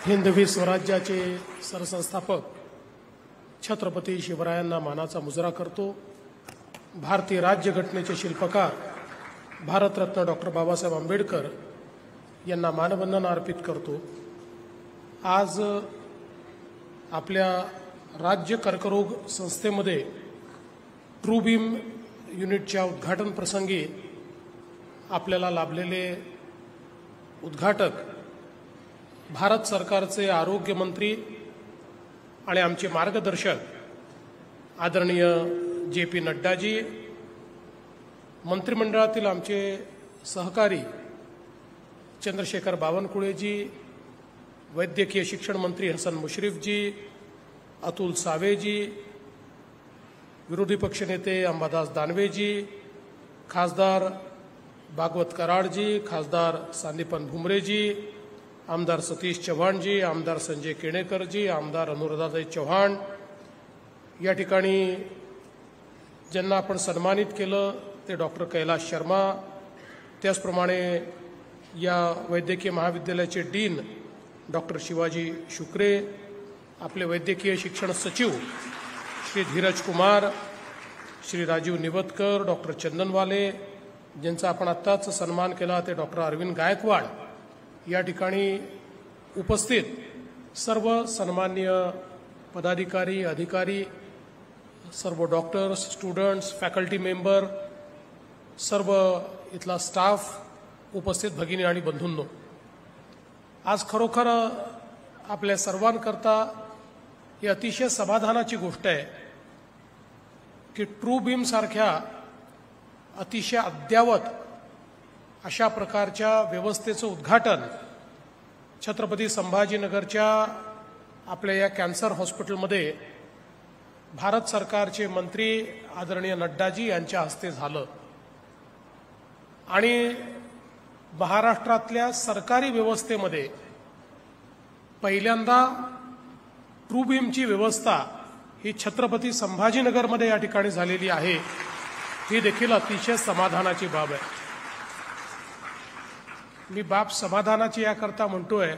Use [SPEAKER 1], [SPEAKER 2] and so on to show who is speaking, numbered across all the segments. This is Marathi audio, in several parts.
[SPEAKER 1] हिंदवी स्वराज्याचे सरसंस्थापक छत्रपती शिवरायांना मानाचा मुजरा करतो। भारतीय राज्यघटनेचे शिल्पकार भारतरत्न डॉक्टर बाबासाहेब आंबेडकर यांना मानवंदना अर्पित करतो। आज आपल्या राज्य कर्करोग संस्थेमध्ये ट्रूबीम युनिटच्या उद्घाटन प्रसंगी आपल्याला लाभलेले उद्घाटक भारत सरकारचे आरोग्य मंत्री आणि आमचे मार्गदर्शक आदरणीय जे.पी. नड्डाजी, मंत्रिमंडळातील आमचे सहकारी चंद्रशेखर बावनकुळेजी, वैद्यकीय शिक्षण मंत्री हसन मुश्रीफजी, अतुल सावेजी, विरोधी पक्षनेते अंबादास दानवेजी, खासदार भागवत कराडजी, खासदार संदीपन भुमरेजी, आमदार सतीश चव्हाणजी, आमदार संजय केणेकरजी, आमदार अनुराधाताई चव्हाण, या ठिकाणी ज्यांना आपण सन्मानित केलं ते डॉक्टर कैलाश शर्मा, त्याचप्रमाणे या वैद्यकीय महाविद्यालयाचे डीन डॉक्टर शिवाजी शुक्रे, आपले वैद्यकीय शिक्षण सचिव श्री धीरज कुमार, श्री राजीव निवतकर, डॉक्टर चंदनवाले, ज्यांचा आपण आत्ताच सन्मान केला ते डॉक्टर अरविंद गायकवाड, या ठिकाणी उपस्थित सर्व सन्माननीय पदाधिकारी, अधिकारी, सर्व डॉक्टर्स, स्टुडंट्स, फॅकल्टी मेंबर, सर्व इथला स्टाफ, उपस्थित भगिनी आणि बंधूंनो, आज खरोखर आपल्या सर्वांकरता ही अतिशय समाधानाची गोष्ट आहे की ट्रूबीम सारख्या अतिशय अद्ययावत अशा प्रकारच्या व्यवस्थेचं उद्घाटन छत्रपती संभाजीनगरच्या आपल्या या कॅन्सर हॉस्पिटलमध्ये भारत सरकारचे मंत्री आदरणीय नड्डाजी यांच्या हस्ते झालं आणि महाराष्ट्रातल्या सरकारी व्यवस्थेमध्ये पहिल्यांदा ट्रूबीमची व्यवस्था ही छत्रपती संभाजीनगरमध्ये या ठिकाणी झालेली आहे, ही देखील अतिशय समाधानाची बाब आहे। मी बाब समाधानाची याकरता म्हणतोय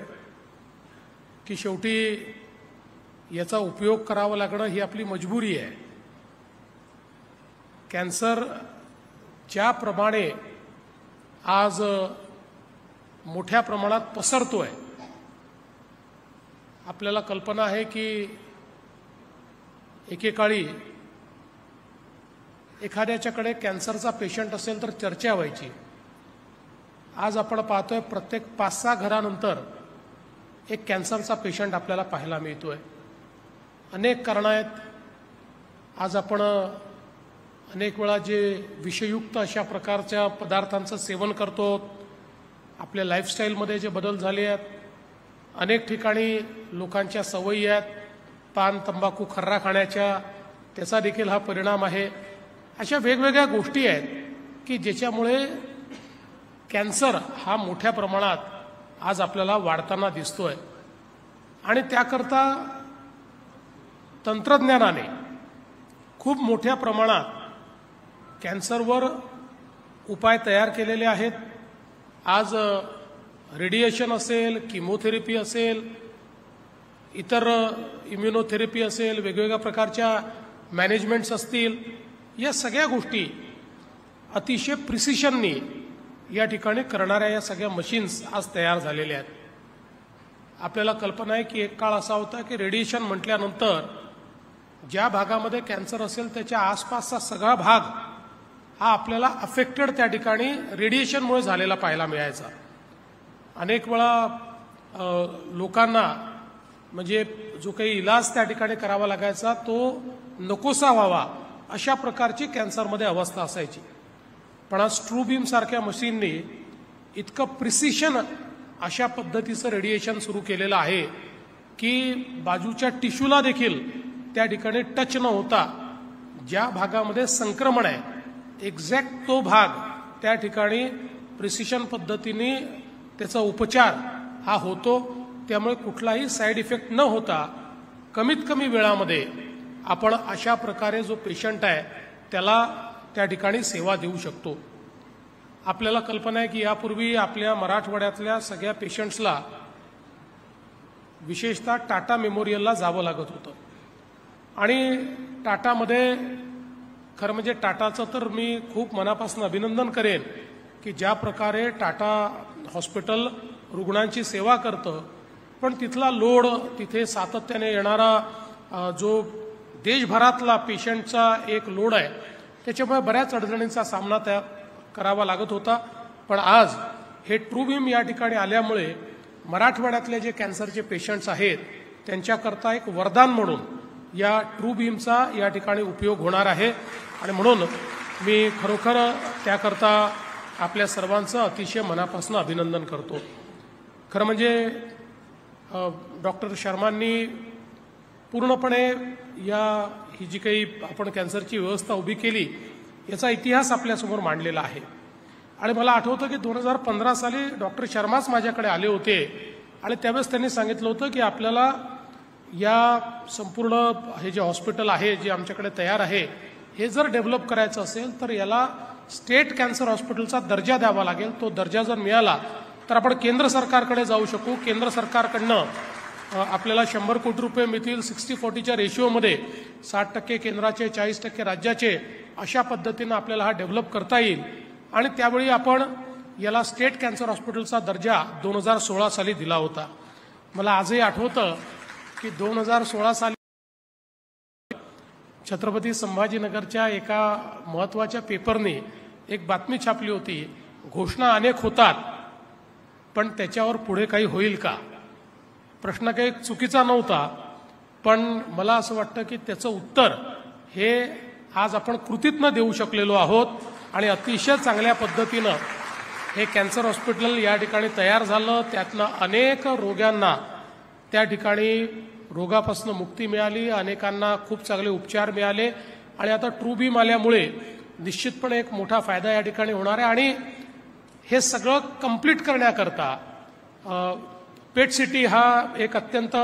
[SPEAKER 1] की शेवटी याचा उपयोग करावा लागणं ही आपली मजबुरी आहे। कॅन्सर ज्याप्रमाणे आज मोठ्या प्रमाणात पसरतोय, आपल्याला कल्पना आहे की एकेकाळी एखाद्याच्याकडे कॅन्सरचा पेशंट असेल तर चर्चा व्हायची। आज आपण पाहतोय प्रत्येक 5-6 घरानंतर एक कॅन्सरचा पेशंट आपल्याला पाहायला मिळतोय। अनेक कारणं आहेत। आज आपण अनेक वेळा जे विषयुक्त अशा प्रकारच्या पदार्थांचं सेवन करतो, आपल्या लाईफस्टाईलमध्ये जे बदल झाले आहेत, अनेक ठिकाणी लोकांच्या सवयी आहेत, पान, तंबाखू, खर्रा खाण्याच्या, त्याचा देखील हा परिणाम आहे। अशा वेगवेगळ्या गोष्टी आहेत की ज्याच्यामुळे कॅन्सर हा मोठ्या प्रमाणात आज आपल्याला वाढताना दिसतोय आणि त्याकरता तंत्रज्ञानाने खूप मोठ्या प्रमाणात कॅन्सरवर उपाय तयार केलेले आहेत। आज रेडिएशन असेल, किमोथेरपी असेल, इतर इम्युनोथेरपी असेल, वेगवेगळ्या प्रकारच्या मॅनेजमेंट्स असतील, या सगळ्या गोष्टी अतिशय प्रिसिशननी या ठिकाणी करणाऱ्या या सगळ्या मशीन्स आज तयार झालेल्या आहेत। आपल्याला कल्पना आहे की एक काळ असा होता की रेडिएशन म्हटल्यानंतर ज्या भागामध्ये कॅन्सर असेल त्याच्या आसपासचा सगळा भाग हा आपल्याला अफेक्टेड त्या ठिकाणी रेडिएशनमुळे झालेला पाहायला मिळायचा। अनेक वेळा लोकांना म्हणजे जो काही इलाज त्या ठिकाणी करावा लागायचा तो नकोसा व्हावा अशा प्रकारची कॅन्सरमध्ये अवस्था असायची। पण आज ट्रूबीम सारख्या मशीनने इतकं प्रिसिशन अशा पद्धतीचं रेडिएशन सुरू केलेलं आहे की बाजूच्या टिश्यूला देखील त्या ठिकाणी टच न होता ज्या भागामध्ये संक्रमण आहे एक्झॅक्ट तो भाग त्या ठिकाणी प्रिसिशन पद्धतीने त्याचा उपचार हा होतो। त्यामुळे कुठलाही साईड इफेक्ट न होता कमीत कमी वेळामध्ये आपण अशा प्रकारे जो पेशंट आहे त्याला त्या ठिकाणी सेवा देऊ शकतो। आपल्याला कल्पना आहे की यापूर्वी आपल्या मराठवाड्यातल्या सगळ्या पेशंट्सला विशेषतः टाटा मेमोरियलला जावं लागत होतं आणि टाटामध्ये खरं म्हणजे टाटाचं तर मी खूप मनापासून अभिनंदन करेन की ज्या प्रकारे टाटा हॉस्पिटल रुग्णांची सेवा करतं, पण तिथला लोड, तिथे सातत्याने येणारा जो देशभरातला पेशंटचा एक लोड आहे, त्याच्यामुळे बऱ्याच अडचणींचा सामना त्या करावा लागत होता. पण आज हे ट्रूबीम या ठिकाणी आल्यामुळे मराठवाड्यातले जे कॅन्सरचे पेशंट्स आहेत त्यांच्याकरता एक वरदान म्हणून या ट्रूबीमचा या ठिकाणी उपयोग होणार आहे आणि म्हणून मी खरोखर त्याकरता आपल्या सर्वांचं अतिशय मनापासून अभिनंदन करतो. खरं म्हणजे डॉक्टर शर्मांनी पूर्णपणे ही जी काही आपण कॅन्सरची व्यवस्था उभी केली याचा इतिहास आपल्यासमोर मांडलेला आहे. आणि मला आठवतं की 2015 साली डॉक्टर शर्माच माझ्याकडे आले होते आणि त्यावेळेस त्यांनी सांगितलं होतं की आपल्याला या संपूर्ण हे जे हॉस्पिटल आहे जे आमच्याकडे तयार आहे हे जर डेव्हलप करायचं असेल तर याला स्टेट कॅन्सर हॉस्पिटलचा दर्जा द्यावा लागेल. तो दर्जा जर मिळाला तर आपण केंद्र सरकारकडे जाऊ शकू. केंद्र सरकारकडनं आपल्याला 100 कोटी रुपये मिळतील. 60-40च्या रेशिओमध्ये 60% केंद्राचे 40% राज्याचे, अशा पद्धतीनं आपल्याला हा डेव्हलप करता येईल. आणि त्यावेळी आपण याला स्टेट कॅन्सर हॉस्पिटलचा दर्जा 2016 साली दिला होता. मला आजही आठवतं की 2016 साली छत्रपती संभाजीनगरच्या एका महत्वाच्या पेपरने एक बातमी छापली होती, घोषणा अनेक होतात पण त्याच्यावर पुढे काही होईल का. प्रश्न काही चुकीचा नव्हता, पण मला असं वाटतं की त्याचं उत्तर हे आज आपण कृतीतनं देऊ शकलेलो आहोत आणि अतिशय चांगल्या पद्धतीनं हे कॅन्सर हॉस्पिटल या ठिकाणी तयार झालं. त्यातनं अनेक रोग्यांना त्या ठिकाणी रोगापासून मुक्ती मिळाली, अनेकांना खूप चांगले उपचार मिळाले आणि आता ट्रूबीम आल्यामुळे निश्चितपणे एक मोठा फायदा या ठिकाणी होणार आहे. आणि हे सगळं कंप्लीट करण्याकरता पेट सिटी हा एक अत्यंत,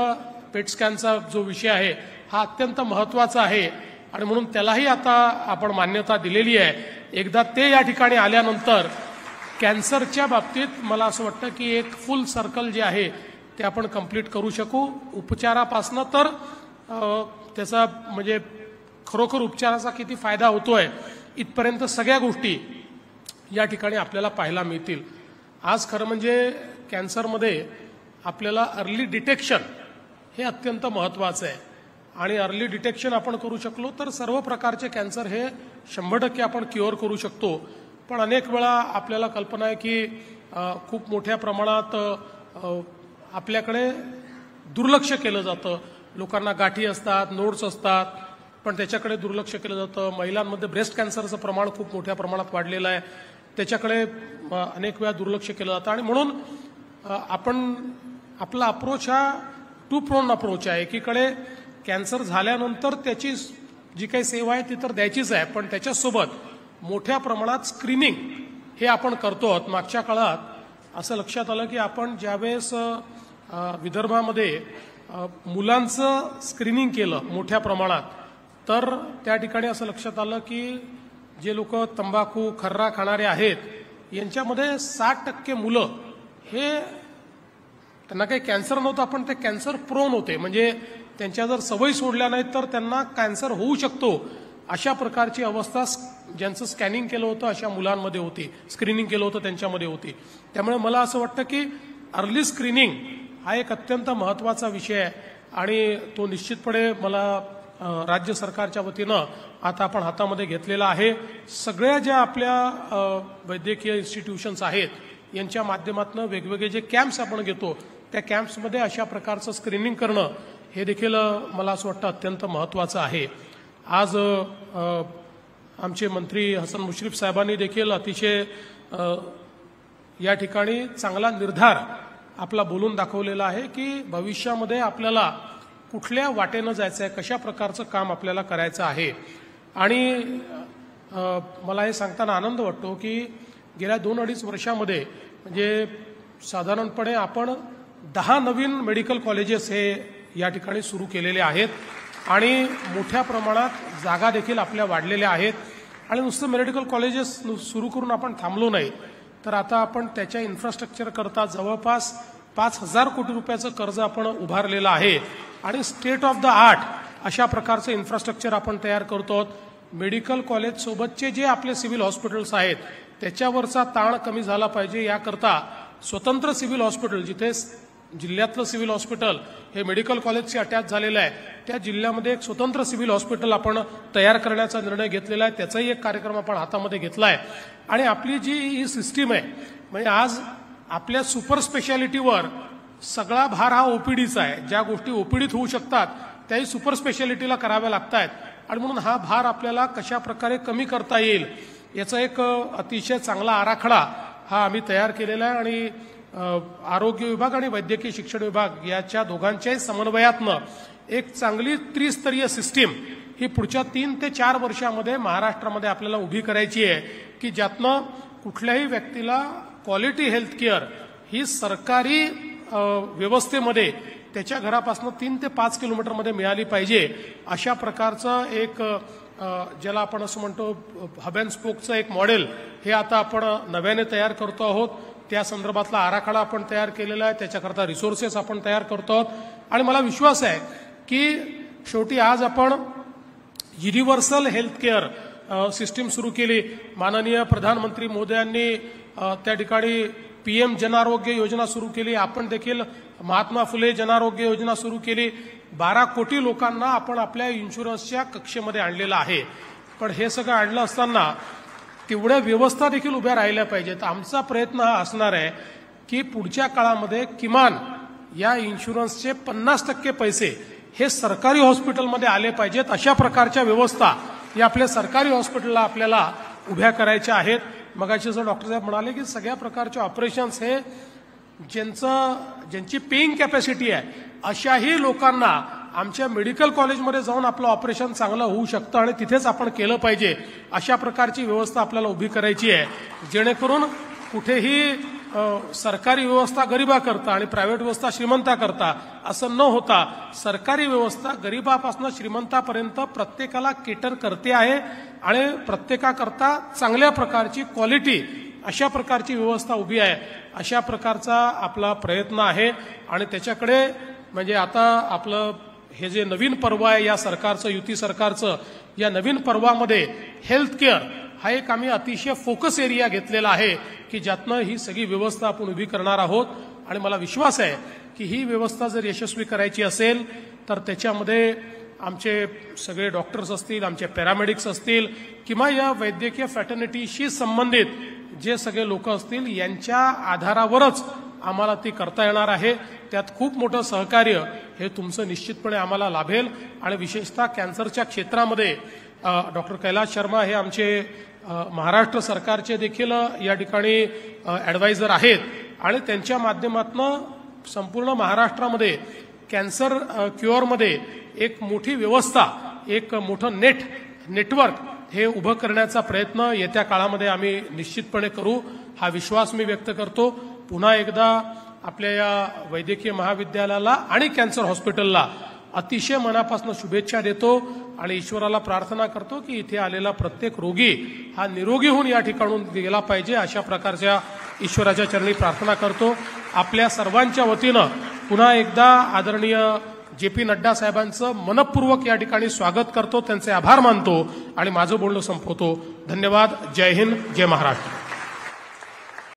[SPEAKER 1] पेट स्कॅनचा जो विषय आहे हा अत्यंत महत्वाचा आहे आणि म्हणून त्यालाही आता आपण मान्यता दिलेली आहे. एकदा ते या ठिकाणी आल्यानंतर कॅन्सरच्या बाबतीत मला असं वाटतं की एक फुल सर्कल जे आहे ते आपण कंप्लीट करू शकू. उपचारापासनं तर त्याचा म्हणजे खरोखर उपचाराचा किती फायदा होतोय इथपर्यंत सगळ्या गोष्टी या ठिकाणी आपल्याला पाहायला मिळतील. आज खरं म्हणजे कॅन्सरमध्ये आपल्याला अर्ली डिटेक्शन हे अत्यंत महत्वाचं आहे आणि अर्ली डिटेक्शन आपण करू शकलो तर सर्व प्रकारचे कॅन्सर हे 100% आपण क्युअर करू शकतो. पण अनेक वेळा आपल्याला कल्पना आहे की खूप मोठ्या प्रमाणात आपल्याकडे दुर्लक्ष केलं जातं. लोकांना गाठी असतात, नोड्स असतात, पण त्याच्याकडे दुर्लक्ष केलं जातं. महिलांमध्ये ब्रेस्ट कॅन्सरचं प्रमाण खूप मोठ्या प्रमाणात वाढलेलं आहे, त्याच्याकडे अनेक वेळा दुर्लक्ष केलं जातं. आणि म्हणून आपला अप्रोच हा टू प्रोन अप्रोच आहे. एकीकडे कॅन्सर झाल्यानंतर त्याची जी काही सेवा आहे ती तर द्यायचीच आहे, पण त्याच्यासोबत मोठ्या प्रमाणात स्क्रीनिंग हे आपण करतो आहोत. मागच्या काळात असं लक्षात आलं की आपण ज्यावेळेस विदर्भामध्ये मुलांचं स्क्रीनिंग केलं मोठ्या प्रमाणात, तर त्या ठिकाणी असं लक्षात आलं की जे लोक तंबाखू खर्रा खाणारे आहेत यांच्यामध्ये 60% मुलं हे त्यांना काही कॅन्सर नव्हता पण ते कॅन्सर प्रोन होते. म्हणजे त्यांच्या जर सवयी सोडल्या नाहीत तर त्यांना कॅन्सर होऊ शकतो, अशा प्रकारची अवस्था ज्यांचं स्कॅनिंग केलं होतं अशा मुलांमध्ये होती, स्क्रीनिंग केलं होतं त्यांच्यामध्ये होती. त्यामुळे मला असं वाटतं की अर्ली स्क्रीनिंग हा एक अत्यंत महत्वाचा विषय आहे आणि तो निश्चितपणे मला राज्य सरकारच्या वतीनं आता आपण हातामध्ये घेतलेला आहे. सगळ्या ज्या आपल्या वैद्यकीय इन्स्टिट्यूशन्स आहेत यांच्या माध्यमातून वेगवेगळे जे कॅम्प्स आपण घेतो त्या कॅम्प्समध्ये अशा प्रकारचं स्क्रीनिंग करणं हे देखील मला असं वाटतं अत्यंत महत्वाचं आहे. आज आमचे मंत्री हसन मुश्रीफ साहेबांनी देखील अतिशय या ठिकाणी चांगला निर्धार आपला बोलून दाखवलेला आहे की भविष्यामध्ये आपल्याला कुठल्या वाटेनं जायचं आहे, कशा प्रकारचं काम आपल्याला करायचं आहे. आणि मला हे सांगताना आनंद वाटतो की गेल्या 2-2.5 वर्षामध्ये म्हणजे साधारणपणे आपण 10 नवीन मेडिकल कॉलेजेस हे या ठिकाणी सुरू केलेले आहेत आणि मोठ्या प्रमाणात जागा देखील आपल्या वाढलेल्या आहेत. आणि नुसतं मेडिकल कॉलेजेस सुरू करून आपण थांबलो नाही, तर आता आपण त्याच्या इन्फ्रास्ट्रक्चर करता जवळपास 5,000 कोटी रुपयाचं कर्ज आपण उभारलेलं आहे आणि स्टेट ऑफ द आर्ट अशा प्रकारचं इन्फ्रास्ट्रक्चर आपण तयार करतो आहोत. मेडिकल कॉलेज सोबतचे जे आपले सिव्हिल हॉस्पिटल्स आहेत त्याच्यावरचा ताण कमी झाला पाहिजे याकरता स्वतंत्र सिव्हिल हॉस्पिटल, जिथे जिल्ह्यातलं सिव्हिल हॉस्पिटल हे मेडिकल कॉलेजशी अटॅच झालेलं आहे, त्या जिल्ह्यामध्ये एक स्वतंत्र सिव्हिल हॉस्पिटल आपण तयार करण्याचा निर्णय घेतलेला आहे. त्याचाही एक कार्यक्रम आपण हातामध्ये घेतला आहे. आणि आपली जी ही सिस्टीम आहे, म्हणजे आज आपल्या सुपर स्पेशालिटीवर सगळा भार हा ओपीडीचा आहे. ज्या गोष्टी ओपीडीत होऊ शकतात त्याही सुपर स्पेशालिटीला कराव्या लागतात. आणि म्हणून हा भार आपल्याला कशा प्रकारे कमी करता येईल याचा एक अतिशय चांगला आराखडा हा आम्ही तयार केलेला आहे. आणि आरोग्य विभाग आणि वैद्यकीय शिक्षण विभाग याच्या दोघांच्याही समन्वयातनं एक चांगली त्रिस्तरीय सिस्टीम ही पुढच्या 3 ते 4 वर्षामध्ये महाराष्ट्रामध्ये आपल्याला उभी करायची आहे, की ज्यातनं कुठल्याही व्यक्तीला क्वालिटी हेल्थ केअर ही सरकारी व्यवस्थेमध्ये त्याच्या घरापासून 3 ते 5 किलोमीटरमध्ये मिळाली पाहिजे. अशा प्रकारचं एक ज्याला आपण असं म्हणतो हब अँड स्पोकचं एक मॉडेल हे आता आपण नव्याने तयार करतो आहोत. त्या संदर्भातला आराखडा आपण तयार केलेला आहे. त्याच्याकरता रिसोर्सेस आपण तयार करतो आहोत. आणि मला विश्वास आहे की शेवटी आज आपण युनिव्हर्सल हेल्थ केअर सिस्टीम सुरू केली. माननीय प्रधानमंत्री मोदयांनी त्या ठिकाणी PM जन आरोग्य योजना सुरू केली. आपण देखील महात्मा फुले जन आरोग्य योजना सुरू केली. 12 कोटी लोकांना आपण आपल्या इन्शुरन्सच्या कक्षेमध्ये आणलेलं आहे. पण हे सगळं आणलं असताना तेवढ्या व्यवस्था देखील उभ्या राहिल्या पाहिजेत. आमचा प्रयत्न हा असणार आहे की पुढच्या काळामध्ये किमान या इन्शुरन्सचे 50% पैसे हे सरकारी हॉस्पिटलमध्ये आले पाहिजेत. अशा प्रकारच्या व्यवस्था या आपल्या सरकारी हॉस्पिटलला आपल्याला उभ्या करायच्या आहेत. मगाशी जसं डॉक्टर साहेब म्हणाले की सगळ्या प्रकारचे ऑपरेशन्स हे ज्यांची पेईंग कॅपॅसिटी आहे अशाही लोकांना आमच्या मेडिकल कॉलेजमध्ये जाऊन आपलं ऑपरेशन चांगलं होऊ शकतं आणि तिथेच आपण केलं पाहिजे. अशा प्रकारची व्यवस्था आपल्याला उभी करायची आहे, जेणेकरून कुठेही सरकारी व्यवस्था गरिबाकरता आणि प्रायव्हेट व्यवस्था श्रीमंताकरता असं न होता सरकारी व्यवस्था गरिबापासून श्रीमंतापर्यंत प्रत्येकाला केटर करते आहे आणि प्रत्येकाकरता चांगल्या प्रकारची क्वालिटी अशा प्रकारची व्यवस्था उभी आहे. अशा प्रकारचा आपला प्रयत्न आहे. आणि त्याच्याकडे म्हणजे आता आपलं हे जे नवीन पर्व आहे या सरकारचं, युती सरकारचं, या नवीन पर्वामध्ये हेल्थ केअर हा एक आम्ही अतिशय फोकस एरिया घेतलेला आहे की ज्यातनं ही सगळी व्यवस्था आपण उभी करणार आहोत. आणि मला विश्वास आहे की ही व्यवस्था जर यशस्वी करायची असेल तर त्याच्यामध्ये आमचे सगळे डॉक्टर्स असतील, आमचे पॅरामेडिक्स असतील किंवा या वैद्यकीय फॅटर्निटीशी संबंधित जे सगळे लोक असतील यांच्या आधारावरच आम्हाला ती करता येणार आहे. त्यात खूप मोठं सहकार्य हे तुमचं निश्चितपणे आम्हाला लाभेल. आणि विशेषतः कॅन्सरच्या क्षेत्रामध्ये डॉक्टर कैलाश शर्मा हे आमचे महाराष्ट्र सरकारचे देखील या ठिकाणी ॲडवायझर आहेत आणि त्यांच्या माध्यमातून संपूर्ण महाराष्ट्रामध्ये कॅन्सर क्युअरमध्ये एक मोठी व्यवस्था, एक मोठं नेटवर्क हे उभं करण्याचा प्रयत्न येत्या काळामध्ये आम्ही निश्चितपणे करू, हा विश्वास मी व्यक्त करतो. पुन्हा एकदा आपल्या या वैद्यकीय महाविद्यालयाला आणि कॅन्सर हॉस्पिटलला अतिशय मनापासून शुभेच्छा देतो आणि ईश्वराला प्रार्थना करतो की इथे आलेला प्रत्येक रोगी हा निरोगी होऊन या ठिकाणून गेला पाहिजे. अशा प्रकारच्या ईश्वराच्या चरणी प्रार्थना करतो. आपल्या सर्वांच्या वतीनं पुन्हा एकदा आदरणीय JP नड्डा साहेबांचं मनपूर्वक या ठिकाणी स्वागत करतो, त्यांचे आभार मानतो आणि माझं बोलणं संपवतो. धन्यवाद. जय हिंद, जय महाराष्ट्र.